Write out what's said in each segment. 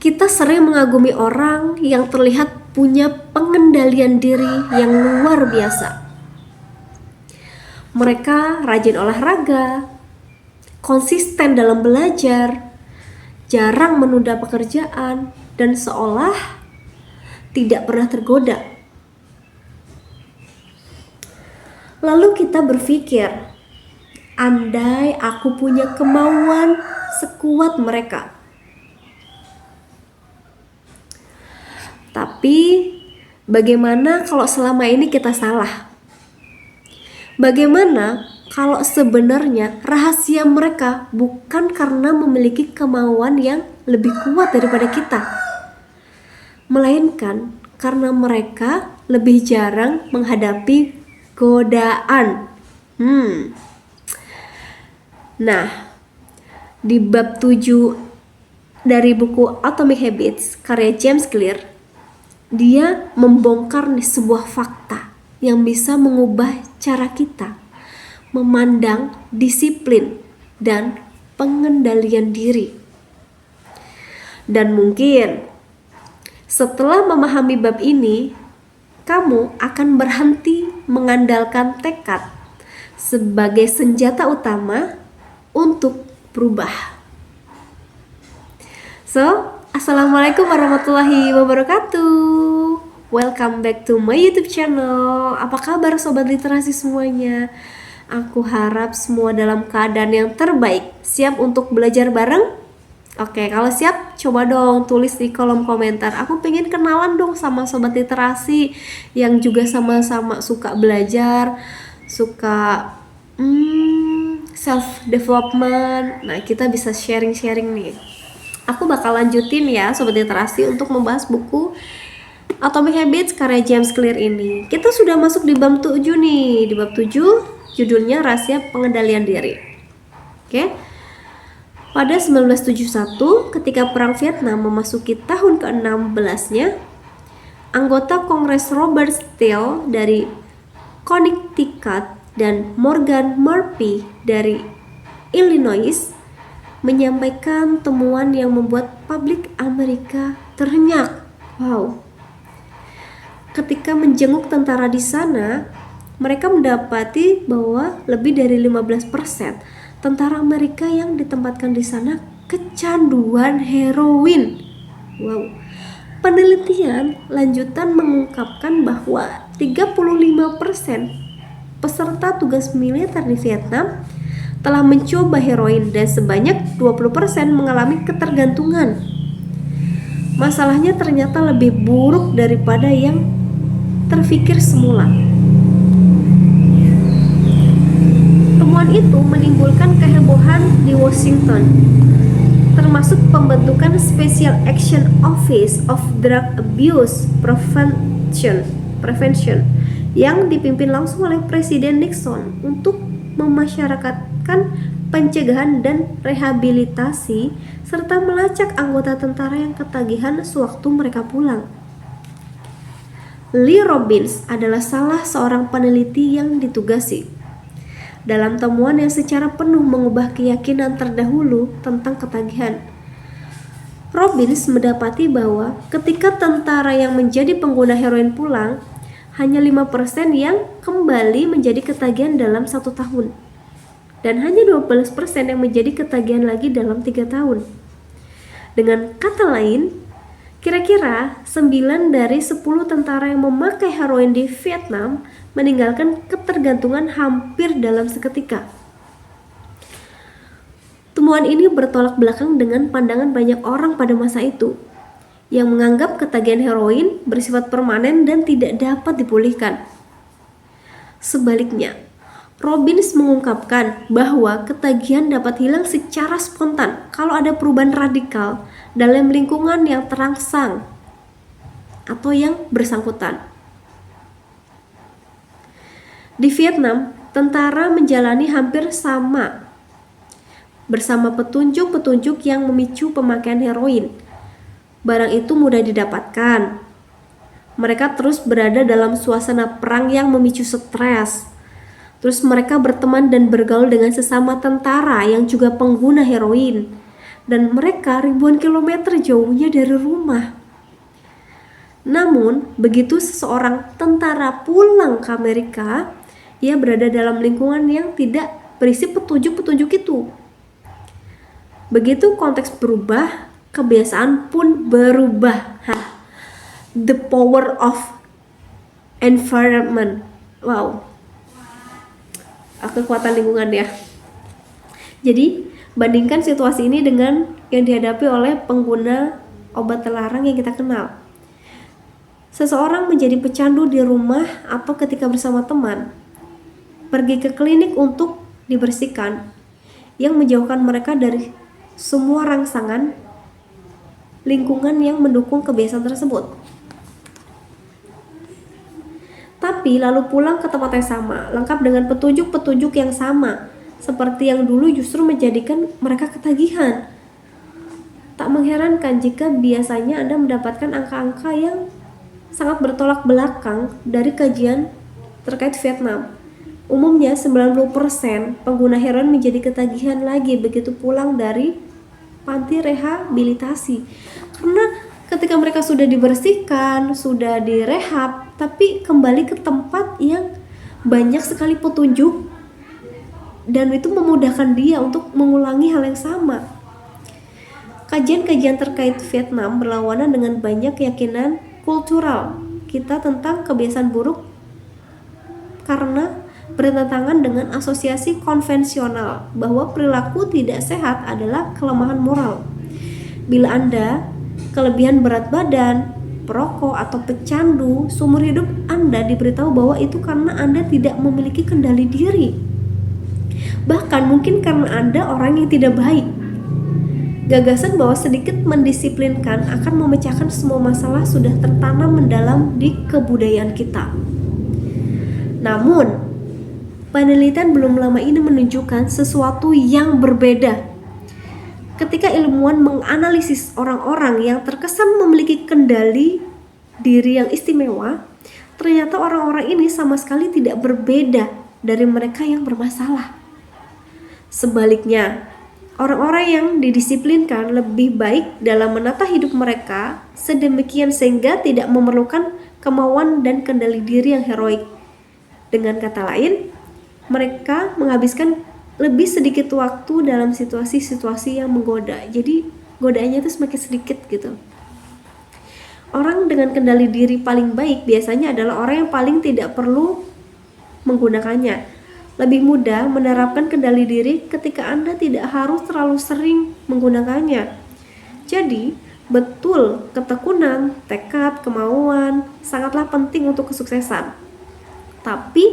Kita sering mengagumi orang yang terlihat punya pengendalian diri yang luar biasa. Mereka rajin olahraga, konsisten dalam belajar, jarang menunda pekerjaan, dan seolah tidak pernah tergoda. Lalu kita berpikir, andai aku punya kemauan sekuat mereka. Tapi bagaimana kalau selama ini kita salah? Bagaimana kalau sebenarnya rahasia mereka bukan karena memiliki kemauan yang lebih kuat daripada kita, melainkan karena mereka lebih jarang menghadapi godaan. Nah, di bab 7 dari buku Atomic Habits karya James Clear, dia membongkar nih sebuah fakta yang bisa mengubah cara kita memandang disiplin dan pengendalian diri. Dan mungkin setelah memahami bab ini, kamu akan berhenti mengandalkan tekad sebagai senjata utama untuk berubah. So, assalamualaikum warahmatullahi wabarakatuh. Welcome back to my YouTube channel. Apa kabar sobat literasi semuanya? Aku harap semua dalam keadaan yang terbaik. Siap untuk belajar bareng? Oke, kalau siap, coba dong tulis di kolom komentar. Aku pengen kenalan dong sama sobat literasi yang juga sama-sama suka belajar, suka self development. Nah, kita bisa sharing-sharing nih. Aku bakal lanjutin ya sobat literasi untuk membahas buku Atomic Habits karya James Clear ini. Kita sudah masuk di bab 7 nih. Di bab 7 judulnya Rahasia Pengendalian Diri. Oke. Pada 1971, ketika Perang Vietnam memasuki tahun ke-16-nya, anggota Kongres Robert Steele dari Connecticut dan Morgan Murphy dari Illinois menyampaikan temuan yang membuat publik Amerika terhenyak. Wow. Ketika menjenguk tentara di sana, mereka mendapati bahwa lebih dari 15% tentara Amerika yang ditempatkan di sana kecanduan heroin. Wow. Penelitian lanjutan mengungkapkan bahwa 35% peserta tugas militer di Vietnam telah mencoba heroin dan sebanyak 20% mengalami ketergantungan. Masalahnya ternyata lebih buruk daripada yang terfikir semula. Temuan itu menimbulkan kehebohan di Washington, termasuk pembentukan Special Action Office of Drug Abuse Prevention yang dipimpin langsung oleh Presiden Nixon untuk memasyarakatkan pencegahan dan rehabilitasi serta melacak anggota tentara yang ketagihan sewaktu mereka pulang. Lee Robbins adalah salah seorang peneliti yang ditugasi dalam temuan yang secara penuh mengubah keyakinan terdahulu tentang ketagihan. Robbins mendapati bahwa ketika tentara yang menjadi pengguna heroin pulang, hanya 5% yang kembali menjadi ketagihan dalam 1 tahun. Dan hanya 12% yang menjadi ketagihan lagi dalam 3 tahun. Dengan kata lain, kira-kira 9 dari 10 tentara yang memakai heroin di Vietnam meninggalkan ketergantungan hampir dalam seketika. Temuan ini bertolak belakang dengan pandangan banyak orang pada masa itu, yang menganggap ketagihan heroin bersifat permanen dan tidak dapat dipulihkan. Sebaliknya, Robbins mengungkapkan bahwa ketagihan dapat hilang secara spontan kalau ada perubahan radikal dalam lingkungan yang terangsang atau yang bersangkutan. Di Vietnam, tentara menjalani hampir sama bersama petunjuk-petunjuk yang memicu pemakaian heroin. Barang itu mudah didapatkan. Mereka terus berada dalam suasana perang yang memicu stres. Terus mereka berteman dan bergaul dengan sesama tentara yang juga pengguna heroin. dan mereka ribuan kilometer jauhnya dari rumah. Namun, begitu seseorang tentara pulang ke Amerika, ia berada dalam lingkungan yang tidak berisi petunjuk-petunjuk itu. Begitu konteks berubah, kebiasaan pun berubah. The power of environment. Wow. Kekuatan lingkungan ya. Jadi, bandingkan situasi ini dengan yang dihadapi oleh pengguna obat terlarang yang kita kenal. Seseorang menjadi pecandu di rumah atau ketika bersama teman, pergi ke klinik untuk dibersihkan, yang menjauhkan mereka dari semua rangsangan lingkungan yang mendukung kebiasaan tersebut. Tapi lalu pulang ke tempat yang sama, lengkap dengan petunjuk-petunjuk yang sama, seperti yang dulu justru menjadikan mereka ketagihan. Tak mengherankan jika biasanya Anda mendapatkan angka-angka yang sangat bertolak belakang dari kajian terkait Vietnam. Umumnya 90% pengguna heroin menjadi ketagihan lagi begitu pulang dari panti rehabilitasi. Karena ketika mereka sudah dibersihkan, sudah direhab, tapi kembali ke tempat yang banyak sekali petunjuk dan itu memudahkan dia untuk mengulangi hal yang sama. Kajian-kajian terkait Vietnam berlawanan dengan banyak keyakinan kultural kita tentang kebiasaan buruk karena bertentangan dengan asosiasi konvensional bahwa perilaku tidak sehat adalah kelemahan moral. Bila Anda kelebihan berat badan, perokok atau pecandu, seumur hidup Anda diberitahu bahwa itu karena Anda tidak memiliki kendali diri. Bahkan mungkin karena Anda orang yang tidak baik. Gagasan bahwa sedikit mendisiplinkan akan memecahkan semua masalah sudah tertanam mendalam di kebudayaan kita. Namun, penelitian belum lama ini menunjukkan sesuatu yang berbeda. Ketika ilmuwan menganalisis orang-orang yang terkesan memiliki kendali diri yang istimewa, ternyata orang-orang ini sama sekali tidak berbeda dari mereka yang bermasalah. Sebaliknya, orang-orang yang didisiplinkan lebih baik dalam menata hidup mereka sedemikian sehingga tidak memerlukan kemauan dan kendali diri yang heroik. Dengan kata lain, mereka menghabiskan lebih sedikit waktu dalam situasi-situasi yang menggoda. Jadi godaannya itu semakin sedikit gitu. Orang dengan kendali diri paling baik biasanya adalah orang yang paling tidak perlu menggunakannya. Lebih mudah menerapkan kendali diri ketika Anda tidak harus terlalu sering menggunakannya. Jadi, betul ketekunan, tekad, kemauan sangatlah penting untuk kesuksesan. Tapi,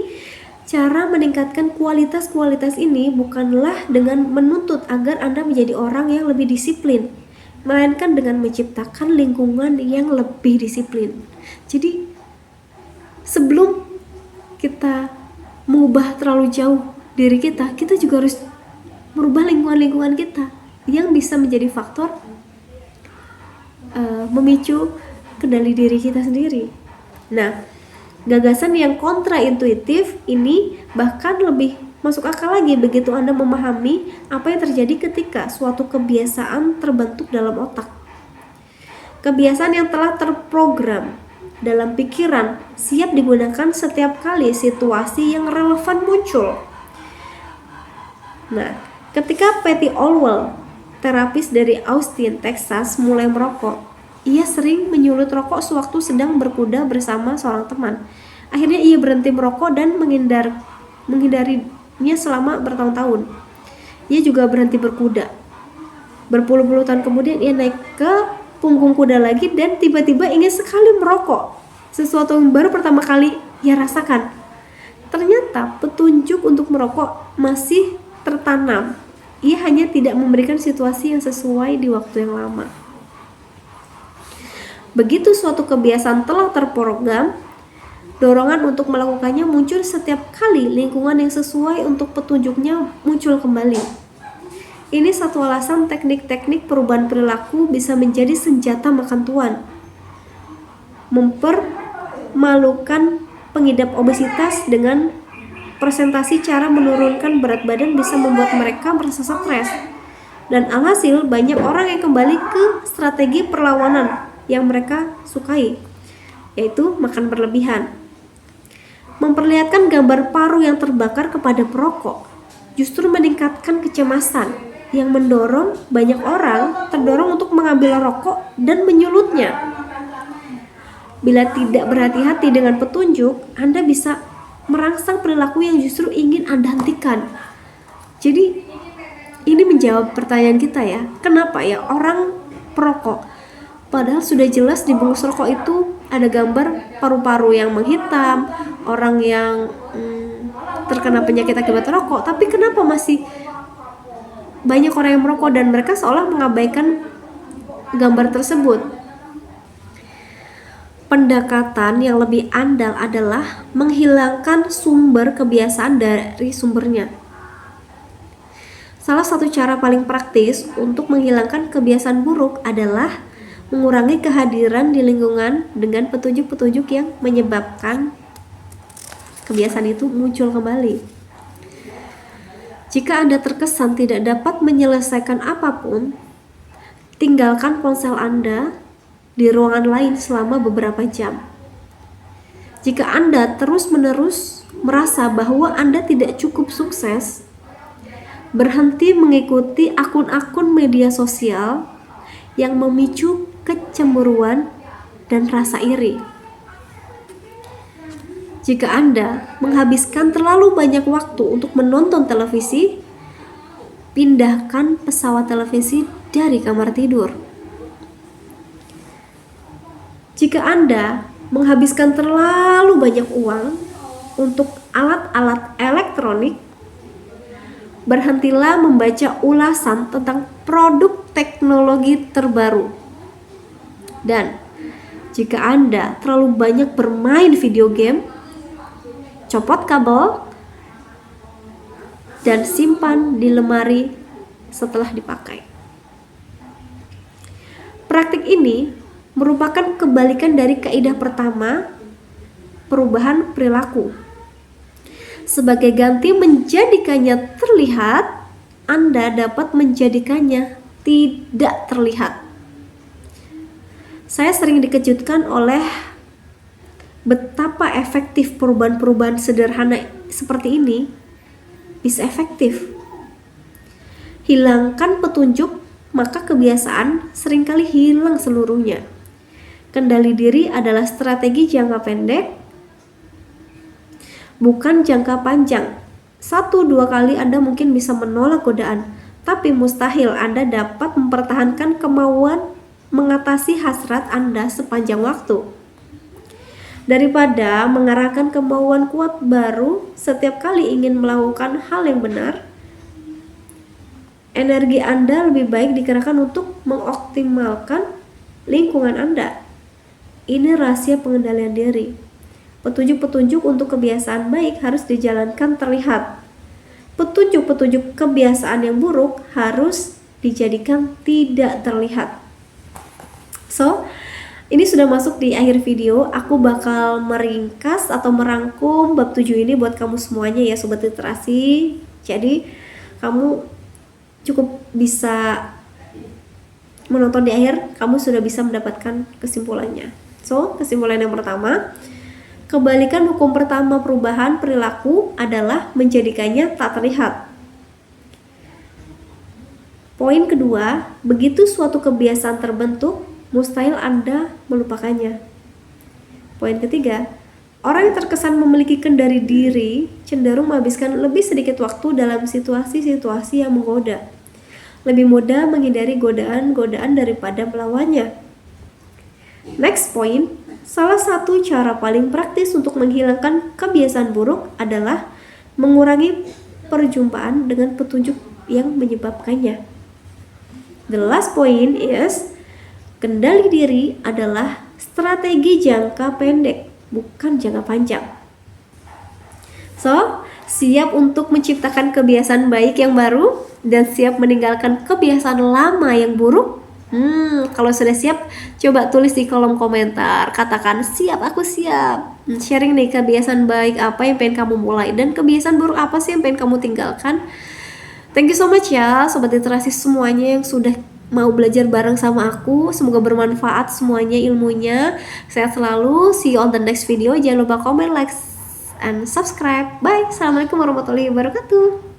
cara meningkatkan kualitas-kualitas ini bukanlah dengan menuntut agar Anda menjadi orang yang lebih disiplin, melainkan dengan menciptakan lingkungan yang lebih disiplin. Jadi, sebelum kita mengubah terlalu jauh diri kita juga harus merubah lingkungan-lingkungan kita yang bisa menjadi faktor memicu kendali diri kita sendiri. Nah, gagasan yang kontraintuitif ini bahkan lebih masuk akal lagi begitu Anda memahami apa yang terjadi ketika suatu kebiasaan terbentuk dalam otak. Kebiasaan yang telah terprogram dalam pikiran siap digunakan setiap kali situasi yang relevan muncul. Nah, ketika Patty Olwell, terapis dari Austin, Texas, mulai merokok, ia sering menyulut rokok sewaktu sedang berkuda bersama seorang teman. Akhirnya ia berhenti merokok dan menghindarinya selama bertahun-tahun. Ia juga berhenti berkuda. Berpuluh-puluh tahun kemudian ia naik ke punggung kuda lagi dan tiba-tiba ingin sekali merokok. Sesuatu yang baru pertama kali ia rasakan. Ternyata petunjuk untuk merokok masih tertanam. Ia hanya tidak memberikan situasi yang sesuai di waktu yang lama. Begitu suatu kebiasaan telah terprogram, dorongan untuk melakukannya muncul setiap kali lingkungan yang sesuai untuk petunjuknya muncul kembali. Ini satu alasan teknik-teknik perubahan perilaku bisa menjadi senjata makan tuan. Mempermalukan pengidap obesitas dengan presentasi cara menurunkan berat badan bisa membuat mereka merasa stres. Dan alhasil banyak orang yang kembali ke strategi perlawanan yang mereka sukai, yaitu makan berlebihan. Memperlihatkan gambar paru yang terbakar kepada perokok justru meningkatkan kecemasan yang mendorong banyak orang terdorong untuk mengambil rokok dan menyulutnya. Bila tidak berhati-hati dengan petunjuk, Anda bisa merangsang perilaku yang justru ingin Anda hentikan. Jadi ini menjawab pertanyaan kita ya, kenapa ya orang perokok padahal sudah jelas di bungkus rokok itu ada gambar paru-paru yang menghitam, orang yang terkena penyakit akibat rokok, tapi kenapa masih banyak orang yang merokok dan mereka seolah mengabaikan gambar tersebut? Pendekatan yang lebih andal adalah menghilangkan sumber kebiasaan dari sumbernya. Salah satu cara paling praktis untuk menghilangkan kebiasaan buruk adalah mengurangi kehadiran di lingkungan dengan petunjuk-petunjuk yang menyebabkan kebiasaan itu muncul kembali. Jika Anda terkesan tidak dapat menyelesaikan apapun, tinggalkan ponsel Anda di ruangan lain selama beberapa jam. Jika Anda terus-menerus merasa bahwa Anda tidak cukup sukses, berhenti mengikuti akun-akun media sosial yang memicu kecemburuan dan rasa iri. Jika Anda menghabiskan terlalu banyak waktu untuk menonton televisi, pindahkan pesawat televisi dari kamar tidur. Jika Anda menghabiskan terlalu banyak uang untuk alat-alat elektronik, berhentilah membaca ulasan tentang produk teknologi terbaru. Dan jika Anda terlalu banyak bermain video game, copot kabel dan simpan di lemari setelah dipakai. Praktik ini merupakan kebalikan dari kaidah pertama, perubahan perilaku. Sebagai ganti menjadikannya terlihat, Anda dapat menjadikannya tidak terlihat. Saya sering dikejutkan oleh betapa efektif perubahan-perubahan sederhana seperti ini bisa efektif. Hilangkan petunjuk, maka kebiasaan seringkali hilang seluruhnya. Kendali diri adalah strategi jangka pendek, bukan jangka panjang. 1-2 kali Anda mungkin bisa menolak godaan, tapi mustahil Anda dapat mempertahankan kemauan mengatasi hasrat Anda sepanjang waktu. Daripada mengarahkan kemauan kuat baru setiap kali ingin melakukan hal yang benar, energi Anda lebih baik dikerahkan untuk mengoptimalkan lingkungan Anda. Ini rahasia pengendalian diri. Petunjuk-petunjuk untuk kebiasaan baik harus dijalankan terlihat. Petunjuk-petunjuk kebiasaan yang buruk harus dijadikan tidak terlihat. So, ini sudah masuk di akhir video. Aku bakal meringkas atau merangkum bab 7 ini buat kamu semuanya ya Sobat Literasi. Jadi, kamu cukup bisa menonton di akhir, kamu sudah bisa mendapatkan kesimpulannya. So, kesimpulan yang pertama, kebalikan hukum pertama perubahan perilaku adalah menjadikannya tak terlihat. Poin kedua, begitu suatu kebiasaan terbentuk, mustahil Anda melupakannya. Poin ketiga, orang yang terkesan memiliki kendali diri cenderung menghabiskan lebih sedikit waktu dalam situasi-situasi yang menggoda. Lebih mudah menghindari godaan-godaan daripada melawannya. Next point, salah satu cara paling praktis untuk menghilangkan kebiasaan buruk adalah mengurangi perjumpaan dengan petunjuk yang menyebabkannya. The last point is, kendali diri adalah strategi jangka pendek, bukan jangka panjang. So, siap untuk menciptakan kebiasaan baik yang baru dan siap meninggalkan kebiasaan lama yang buruk? Kalau sudah siap, coba tulis di kolom komentar. Katakan, siap, aku siap. Sharing nih kebiasaan baik apa yang pengen kamu mulai dan kebiasaan buruk apa sih yang pengen kamu tinggalkan. Thank you so much ya Sobat Literasi semuanya yang sudah mau belajar bareng sama aku. Semoga bermanfaat semuanya ilmunya. Sehat selalu. See you on the next video. Jangan lupa comment, like, and subscribe. Bye. Assalamualaikum warahmatullahi wabarakatuh.